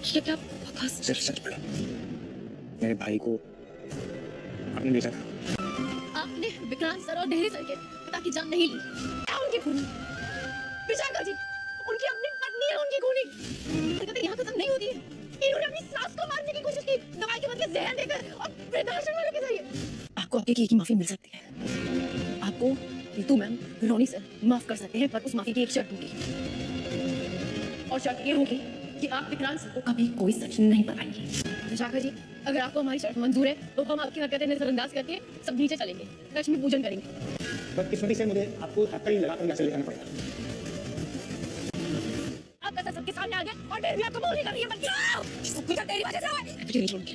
ये क्या बकवास। सिर्फ सच बोलो, मेरे भाई को आपने बेचा था। आपने विक्रांत सर और डेहरी सर के पिता की जान नहीं ली। क्या उनकी खूनी विशाखा जी, उनकी अपनी पत्नी है उनकी खूनी। हरकतें यहाँ खत्म नहीं होती है। इन्होंने अपनी सास को मारने की कोशिश की, दवाई के बदले जहर देकर और वृद्धाश्रम वालों के जरिए। आपको आपके की माफी मिल सकती है। आपको नीतू मैम, रोनी सर माफ कर सकते हैं, पर उस माफी की एक शर्त होगी, और शर्त ये होगी कि आप विक्रांत सर को कभी कोई सच नहीं बताएंगे। विशाखा जी, अगर आपको हमारी शर्त मंजूर है तो हम आपकी हरकतें नजरअंदाज करके सब नीचे चलेंगे, लक्ष्मी पूजन करेंगे। बदकिस्मती से मुझे आपको हथकड़ी लगाकर यहाँ से ले जाना पड़ेगा। आपका सर सबके सामने आ गया और डेहरी आपको बोल नहीं कर रही है, बल्कि सब कुछ तेरी वजह से हुआ है। मुझे नहीं छोड़ूंगी।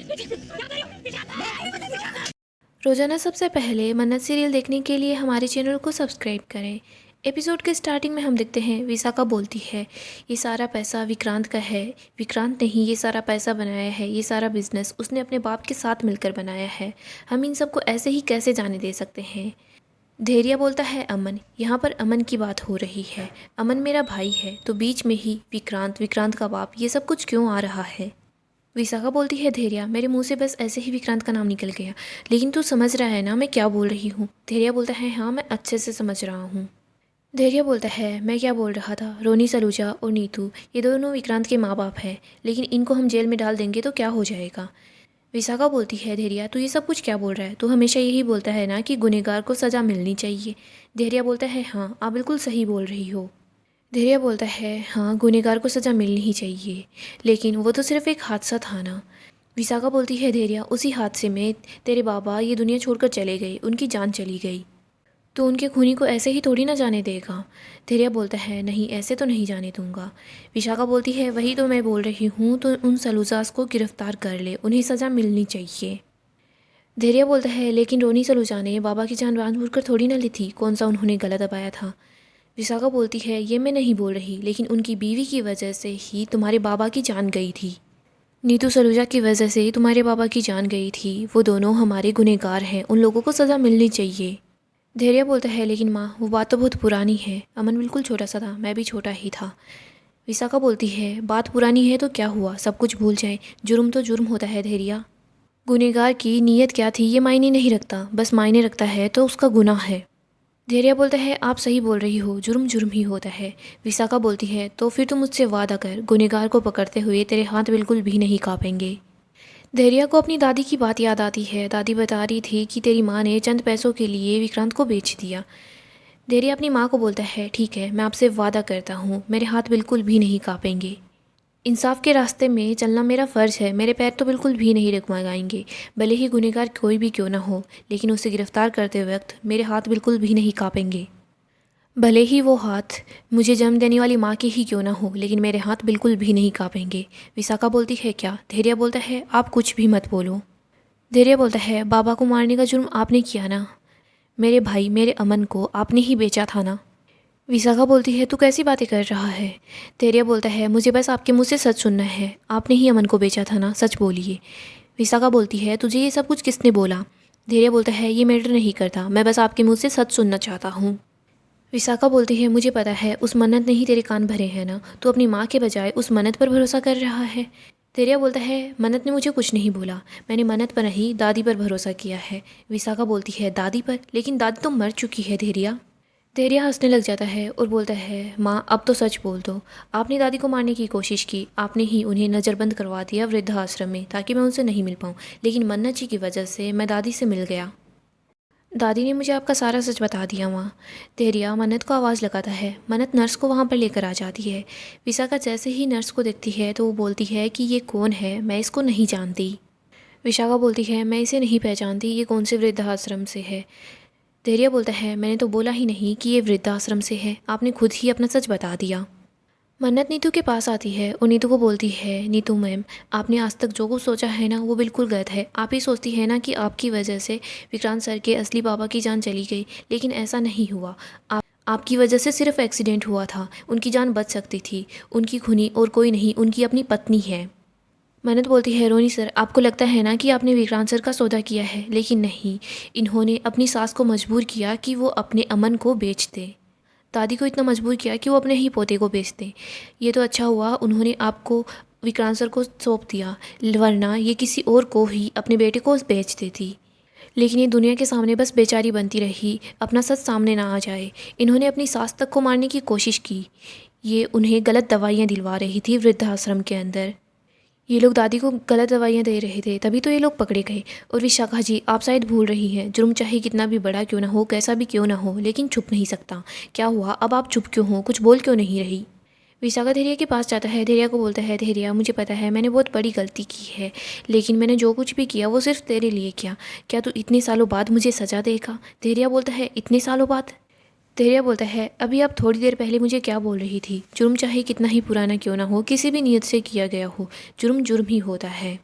रोजाना सबसे पहले मन्नत सीरियल देखने के लिए हमारे चैनल को सब्सक्राइब करें। एपिसोड के स्टार्टिंग में हम देखते हैं विशाखा बोलती है, ये सारा पैसा विक्रांत का है। विक्रांत ने ही ये सारा पैसा बनाया है, ये सारा बिजनेस उसने अपने बाप के साथ मिलकर बनाया है। हम इन सबको ऐसे ही कैसे जाने दे सकते हैं। धैर्य बोलता है, अमन, यहाँ पर अमन की बात हो रही है। अमन मेरा भाई है, तो बीच में ही विक्रांत, विक्रांत का बाप, ये सब कुछ क्यों आ रहा है। विशाखा बोलती है, धैर्य, मेरे मुंह से बस ऐसे ही विक्रांत का नाम निकल गया, लेकिन तू समझ रहा है ना मैं क्या बोल रही हूँ। धैर्य बोलता है, हाँ मैं अच्छे से समझ रहा हूँ। धैर्य बोलता है, मैं क्या बोल रहा था, रोनी सलूजा और नीतू ये दोनों विक्रांत के माँ बाप हैं, लेकिन इनको हम जेल में डाल देंगे तो क्या हो जाएगा। विशाखा बोलती है, धैर्य तू ये सब कुछ क्या बोल रहा है, तू हमेशा यही बोलता है ना कि गुनहगार को सज़ा मिलनी चाहिए। धैर्य बोलता है, हाँ आप बिल्कुल सही बोल रही हो। धैर्य बोलता है, हाँ गुनहगार को सज़ा मिलनी ही चाहिए, लेकिन वो तो सिर्फ एक हादसा था ना। विशाखा बोलती है, धैर्य उसी हादसे में तेरे बाबा ये दुनिया छोड़कर चले गए, उनकी जान चली गई, तो उनके खूनी को ऐसे ही थोड़ी ना जाने देगा। धैर्य बोलता है, नहीं ऐसे तो नहीं जाने दूंगा। विशाखा बोलती है, वही तो मैं बोल रही हूँ, तो उन सलूजास को गिरफ्तार कर ले, उन्हें सज़ा मिलनी चाहिए। धैर्य बोलता है, लेकिन रोनी सलूजा ने बाबा की जान जानबूझकर थोड़ी ना ली थी, कौन सा उन्होंने गलत दबाया था। विशाखा बोलती है, ये मैं नहीं बोल रही, लेकिन उनकी बीवी की वजह से ही तुम्हारे बाबा की जान गई थी। नीतू सलूजा की वजह से ही तुम्हारे बाबा की जान गई थी, वो दोनों हमारे गुनहगार हैं, उन लोगों को सज़ा मिलनी चाहिए। धैर्य बोलता है, लेकिन माँ वो बात तो बहुत पुरानी है, अमन बिल्कुल छोटा सा था, मैं भी छोटा ही था। विशाखा बोलती है, बात पुरानी है तो क्या हुआ, सब कुछ भूल जाए, जुर्म तो जुर्म होता है धैर्य। गुनहगार की नीयत क्या थी ये मायने नहीं रखता, बस मायने रखता है तो उसका गुनाह है। धैर्य बोलता है, आप सही बोल रही हो, जुर्म जुर्म ही होता है। विशाखा बोलती है, तो फिर तुम मुझसे वादा कर, गुनहगार को पकड़ते हुए तेरे हाथ बिल्कुल भी नहीं कांपेंगे। धैर्य को अपनी दादी की बात याद आती है। दादी बता रही थी कि तेरी माँ ने चंद पैसों के लिए विक्रांत को बेच दिया। धैर्य अपनी माँ को बोलता है, ठीक है मैं आपसे वादा करता हूँ, मेरे हाथ बिल्कुल भी नहीं कांपेंगे। इंसाफ के रास्ते में चलना मेरा फ़र्ज़ है, मेरे पैर तो बिल्कुल भी नहीं डगमगाएंगे, भले ही गुनहगार कोई भी क्यों ना हो, लेकिन उसे गिरफ्तार करते वक्त मेरे हाथ बिल्कुल भी नहीं कांपेंगे। भले ही वो हाथ मुझे जन्म देने वाली माँ के ही क्यों ना हो, लेकिन मेरे हाथ बिल्कुल भी नहीं कांपेंगे। विशाखा बोलती है, क्या। धैर्य बोलता है, आप कुछ भी मत बोलो। धैर्य बोलता है, बाबा को मारने का जुर्म आपने किया ना, मेरे भाई मेरे अमन को आपने ही बेचा था ना। विशाखा बोलती है, तू कैसी बातें कर रहा है। धैर्य बोलता है, मुझे बस आपके मुँह से सच सुनना है, आपने ही अमन को बेचा था ना, सच बोलिए। विशाखा बोलती है, तुझे ये सब कुछ किसने बोला। धैर्य बोलता है, ये मैटर नहीं करता, मैं बस आपके मुँह से सच सुनना चाहता हूँ। विशाखा बोलती है, मुझे पता है उस मन्नत ने ही तेरे कान भरे हैं ना, तो अपनी माँ के बजाय उस मन्नत पर भरोसा कर रहा है। धैर्य बोलता है, मन्नत ने मुझे कुछ नहीं बोला, मैंने मन्नत पर नहीं दादी पर भरोसा किया है। विशाखा बोलती है, दादी पर, लेकिन दादी तो मर चुकी है धैर्य। धैर्य हंसने लग जाता है और बोलता है, माँ अब तो सच बोल दो, आपने दादी को मारने की कोशिश की, आपने ही उन्हें नज़रबंद करवा दिया वृद्धाश्रम में ताकि मैं उनसे नहीं मिल पाऊँ, लेकिन मन्नत जी की वजह से मैं दादी से मिल गया। दादी ने मुझे आपका सारा सच बता दिया माँ। धैर्य मन्नत को आवाज़ लगाता है। मन्नत नर्स को वहाँ पर लेकर आ जाती है। विशाखा जैसे ही नर्स को देखती है तो वो बोलती है कि ये कौन है, मैं इसको नहीं जानती। विशाखा बोलती है, मैं इसे नहीं पहचानती, ये कौन से वृद्धाश्रम से है। धैर्य बोलता है, मैंने तो बोला ही नहीं कि ये वृद्धाश्रम से है, आपने खुद ही अपना सच बता दिया। मन्नत नीतू के पास आती है और नीतू को बोलती है, नीतू मैम आपने आज तक जो कुछ सोचा है ना वो बिल्कुल गलत है। आप ही सोचती है ना कि आपकी वजह से विक्रांत सर के असली बाबा की जान चली गई, लेकिन ऐसा नहीं हुआ। आपकी वजह से सिर्फ एक्सीडेंट हुआ था, उनकी जान बच सकती थी। उनकी खूनी और कोई नहीं, उनकी अपनी पत्नी है। मन्नत बोलती है, रोनी सर आपको लगता है ना कि आपने विक्रांत सर का सौदा किया है, लेकिन नहीं, इन्होंने अपनी सास को मजबूर किया कि वो अपने अमन को बेच दे। दादी को इतना मजबूर किया कि वो अपने ही पोते को बेच दें। ये तो अच्छा हुआ उन्होंने आपको विक्रांत सर को सौंप दिया, वरना ये किसी और को ही अपने बेटे को बेच देती। लेकिन ये दुनिया के सामने बस बेचारी बनती रही, अपना सच सामने ना आ जाए। इन्होंने अपनी सास तक को मारने की कोशिश की। ये उन्हें गलत दवाइयाँ दिलवा रही थी वृद्धाश्रम के अंदर। ये लोग दादी को गलत दवाइयाँ दे रहे थे, तभी तो ये लोग पकड़े गए। और विशाखा जी, आप शायद भूल रही हैं, जुर्म चाहे कितना भी बड़ा क्यों ना हो, कैसा भी क्यों ना हो, लेकिन छुप नहीं सकता। क्या हुआ, अब आप चुप क्यों हो, कुछ बोल क्यों नहीं रही? विशाखा धैर्या के पास जाता है, धैर्या को बोलता है, धैर्या मुझे पता है मैंने बहुत बड़ी गलती की है, लेकिन मैंने जो कुछ भी किया वो सिर्फ तेरे लिए किया। क्या तू इतने सालों बाद मुझे सज़ा देगा? धैर्या बोलता है, इतने सालों बाद? धैर्या बोलता है, अभी आप थोड़ी देर पहले मुझे क्या बोल रही थी? जुर्म चाहे कितना ही पुराना क्यों ना हो, किसी भी नीयत से किया गया हो, जुर्म जुर्म ही होता है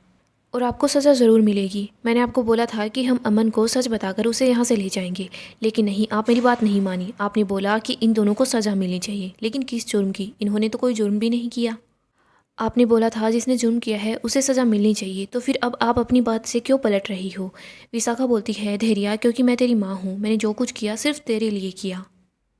और आपको सज़ा ज़रूर मिलेगी। मैंने आपको बोला था कि हम अमन को सच बताकर उसे यहाँ से ले जाएंगे, लेकिन नहीं, आप मेरी बात नहीं मानी। आपने बोला कि इन दोनों को सज़ा मिलनी चाहिए, लेकिन किस जुर्म की? इन्होंने तो कोई जुर्म भी नहीं किया। आपने बोला था जिसने जुर्म किया है उसे सज़ा मिलनी चाहिए, तो फिर अब आप अपनी बात से क्यों पलट रही हो? विशाखा बोलती है, धैर्या क्योंकि मैं तेरी माँ हूँ, मैंने जो कुछ किया सिर्फ तेरे लिए किया।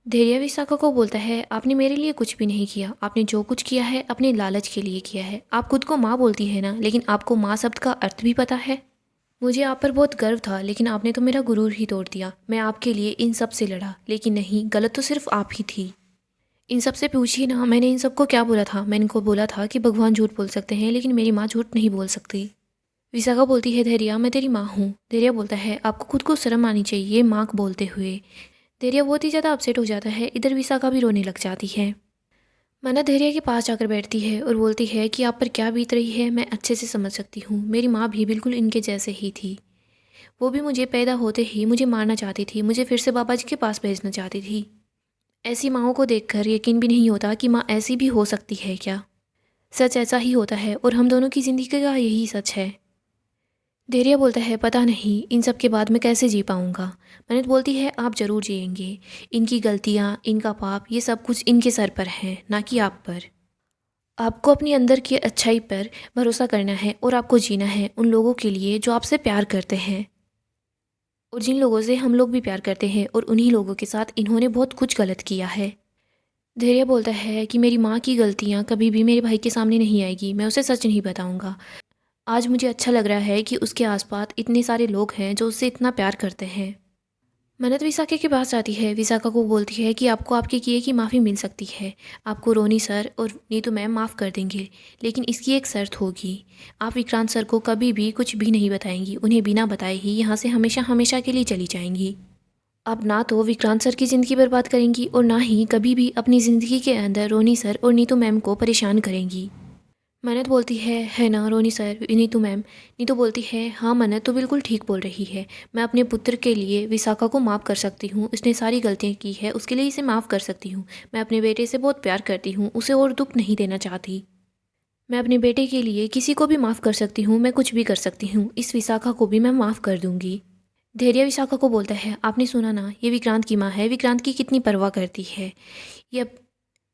धैर्या विशाखा को बोलता है, आपने मेरे लिए कुछ भी नहीं किया, आपने जो कुछ किया है अपने लालच के लिए किया है। आप खुद को माँ बोलती है ना, लेकिन आपको माँ शब्द का अर्थ भी पता है। मुझे आप पर बहुत गर्व था, लेकिन आपने तो मेरा गुरूर ही तोड़ दिया। मैं आपके लिए इन सब से लड़ा, लेकिन नहीं, गलत तो सिर्फ आप ही थी। इन सब से पूछिए ना, मैंने इन सबको क्या बोला था? मैंने इनको बोला था कि भगवान झूठ बोल सकते हैं, लेकिन मेरी माँ झूठ नहीं बोल सकती। विशाखा बोलती है, धैर्या मैं तेरी माँ हूँ। धैर्या बोलता है, आपको खुद को शर्म आनी चाहिए माँ बोलते हुए। धैर्या बहुत ही ज़्यादा अपसेट हो जाता है। इधर विशाखा भी रोने लग जाती है। मना धैर्या के पास जाकर बैठती है और बोलती है कि आप पर क्या बीत रही है मैं अच्छे से समझ सकती हूँ। मेरी माँ भी बिल्कुल इनके जैसे ही थी। वो भी मुझे पैदा होते ही मुझे मारना चाहती थी, मुझे फिर से बाबा जी के पास भेजना चाहती थी। ऐसी माँओं को देखकर यकीन भी नहीं होता कि माँ ऐसी भी हो सकती है क्या। सच ऐसा ही होता है और हम दोनों की ज़िंदगी का यही सच है। धैर्या बोलता है, पता नहीं इन सब के बाद मैं कैसे जी पाऊँगा। मन्नत बोलती है, आप ज़रूर जिएंगे। इनकी गलतियाँ, इनका पाप, ये सब कुछ इनके सर पर है, ना कि आप पर। आपको अपनी अंदर की अच्छाई पर भरोसा करना है और आपको जीना है उन लोगों के लिए जो आपसे प्यार करते हैं और जिन लोगों से हम लोग भी प्यार करते हैं, और उन्हीं लोगों के साथ इन्होंने बहुत कुछ गलत किया है। धैर्या बोलता है कि मेरी माँ की गलतियाँ कभी भी मेरे भाई के सामने नहीं आएगी, मैं उसे सच नहीं बताऊँगा। आज मुझे अच्छा लग रहा है कि उसके आसपास इतने सारे लोग हैं जो उससे इतना प्यार करते हैं। मन्नत विशाखा के पास आती है, विशाखा को बोलती है कि आपको आपके किए की माफ़ी मिल सकती है। आपको रोनी सर और नीतू मैम माफ़ कर देंगे, लेकिन इसकी एक शर्त होगी। आप विक्रांत सर को कभी भी कुछ भी नहीं बताएंगी, उन्हें बिना बताए ही यहाँ से हमेशा हमेशा के लिए चली जाएंगी। आप ना तो विक्रांत सर की ज़िंदगी बर्बाद करेंगी और ना ही कभी भी अपनी ज़िंदगी के अंदर रोनी सर और नीतू मैम को परेशान करेंगी। मन्नत बोलती है ना रोनी सर, नीतू मैम? नीतू बोलती है, हाँ मन्नत तो बिल्कुल ठीक बोल रही है। मैं अपने पुत्र के लिए विशाखा को माफ़ कर सकती हूँ, उसने सारी गलतियाँ की है, उसके लिए इसे माफ़ कर सकती हूँ। मैं अपने बेटे से बहुत प्यार करती हूँ, उसे और दुख नहीं देना चाहती। मैं अपने बेटे के लिए किसी को भी माफ़ कर सकती हूँ, मैं कुछ भी कर सकती हूँ। इस विशाखा को भी मैं माफ़ कर दूँगी। धैर्या विशाखा को बोलता है, आपने सुना ना, ये विक्रांत की माँ है, विक्रांत की कितनी परवाह करती है। ये अब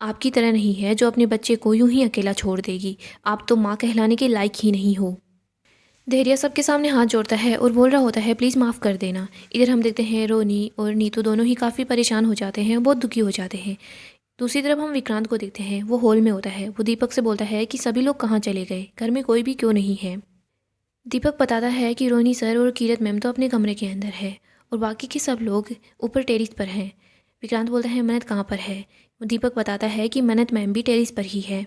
आपकी तरह नहीं है जो अपने बच्चे को यूं ही अकेला छोड़ देगी। आप तो माँ कहलाने के लायक ही नहीं हो। धैर्या सबके सामने हाथ जोड़ता है और बोल रहा होता है, प्लीज़ माफ़ कर देना। इधर हम देखते हैं रोनी और नीतू दोनों ही काफ़ी परेशान हो जाते हैं, बहुत दुखी हो जाते हैं। दूसरी तरफ हम विक्रांत को देखते हैं, वो हॉल में होता है। वो दीपक से बोलता है कि सभी लोग कहाँ चले गए, घर में कोई भी क्यों नहीं है। दीपक बताता है कि रोनी सर और कीरत मैम तो अपने कमरे के अंदर है और बाकी के सब लोग ऊपर टेरिस पर हैं। विक्रांत बोलता है, मन्नत कहाँ पर है? दीपक बताता है कि मन्नत मैम भी टेरिस पर ही है।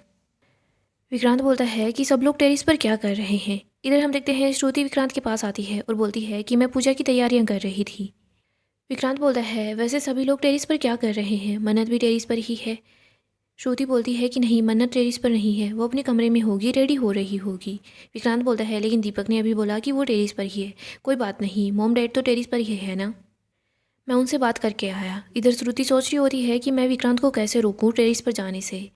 विक्रांत बोलता है कि सब लोग टेरिस पर क्या कर रहे हैं। इधर हम देखते हैं श्रुति विक्रांत के पास आती है और बोलती है कि मैं पूजा की तैयारियां कर रही थी। विक्रांत बोलता है, वैसे सभी लोग टेरिस पर क्या कर रहे हैं, मन्नत भी टेरिस पर ही है। श्रुति बोलती है कि नहीं, मन्नत टेरिस पर नहीं है, वो अपने कमरे में होगी, रेडी हो रही होगी। विक्रांत बोलता है, लेकिन दीपक ने अभी बोला कि वो टेरिस पर ही है। कोई बात नहीं, मॉम डैड तो टेरिस पर ही है ना, मैं उनसे बात करके आया। इधर श्रुति सोच रही होती है कि मैं विक्रांत को कैसे रोकूं टेरिस पर जाने से।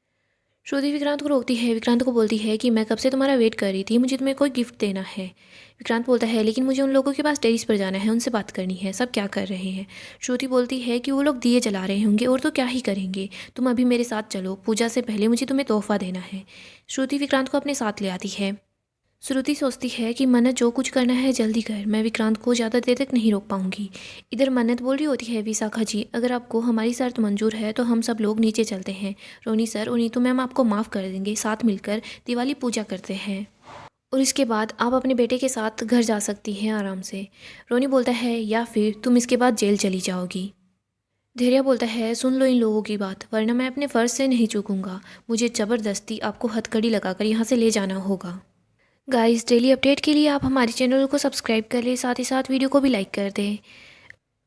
श्रुति विक्रांत को रोकती है, विक्रांत को बोलती है कि मैं कब से तुम्हारा वेट कर रही थी, मुझे तुम्हें कोई गिफ्ट देना है। विक्रांत बोलता है, लेकिन मुझे उन लोगों के पास टेरिस पर जाना है, उनसे बात करनी है, सब क्या कर रहे हैं। श्रुति बोलती है कि वो लोग दिए जला रहे होंगे और तो क्या ही करेंगे, तुम अभी मेरे साथ चलो, पूजा से पहले मुझे तुम्हें तोहफा देना है। श्रुति विक्रांत को अपने साथ ले आती है। श्रुति सोचती है कि मन्नत जो कुछ करना है जल्दी कर, मैं विक्रांत को ज़्यादा देर तक नहीं रोक पाऊंगी। इधर मन्नत बोल रही होती है, विशाखा जी अगर आपको हमारी शर्त मंजूर है तो हम सब लोग नीचे चलते हैं। रोनी सर और नीतू मैम आपको माफ़ कर देंगे, साथ मिलकर दिवाली पूजा करते हैं और इसके बाद आप अपने बेटे के साथ घर जा सकती हैं आराम से। रोनी बोलता है, या फिर तुम इसके बाद जेल चली जाओगी। धैर्य बोलता है, सुन लो इन लोगों की बात, वरना मैं अपने फ़र्ज से नहीं चूकूंगा। मुझे ज़बरदस्ती आपको हथकड़ी लगाकर यहाँ से ले जाना होगा। गाइस, डेली अपडेट के लिए आप हमारे चैनल को सब्सक्राइब कर लें, साथ ही साथ वीडियो को भी लाइक कर दें।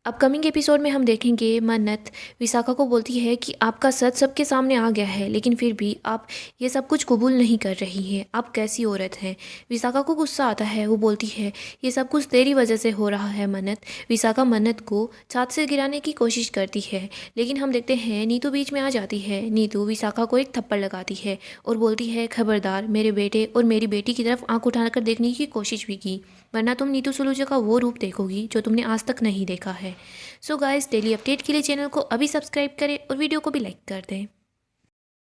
अपकमिंग एपिसोड में हम देखेंगे मन्नत विशाखा को बोलती है कि आपका सच सबके सामने आ गया है, लेकिन फिर भी आप ये सब कुछ कबूल नहीं कर रही हैं। आप कैसी औरत हैं। विशाखा को गुस्सा आता है, वो बोलती है ये सब कुछ तेरी वजह से हो रहा है मन्नत। विशाखा मन्नत को छत से गिराने की कोशिश करती है, लेकिन हम देखते हैं नीतू बीच में आ जाती है। नीतू विशाखा को एक थप्पड़ लगाती है और बोलती है, खबरदार मेरे बेटे और मेरी बेटी की तरफ आंख उठाकर देखने की कोशिश भी की, वरना तुम नीतू सलूजा का वो रूप देखोगी जो तुमने आज तक नहीं देखा है। सो गाइस, डेली अपडेट के लिए चैनल को अभी सब्सक्राइब करें और वीडियो को भी लाइक कर दें।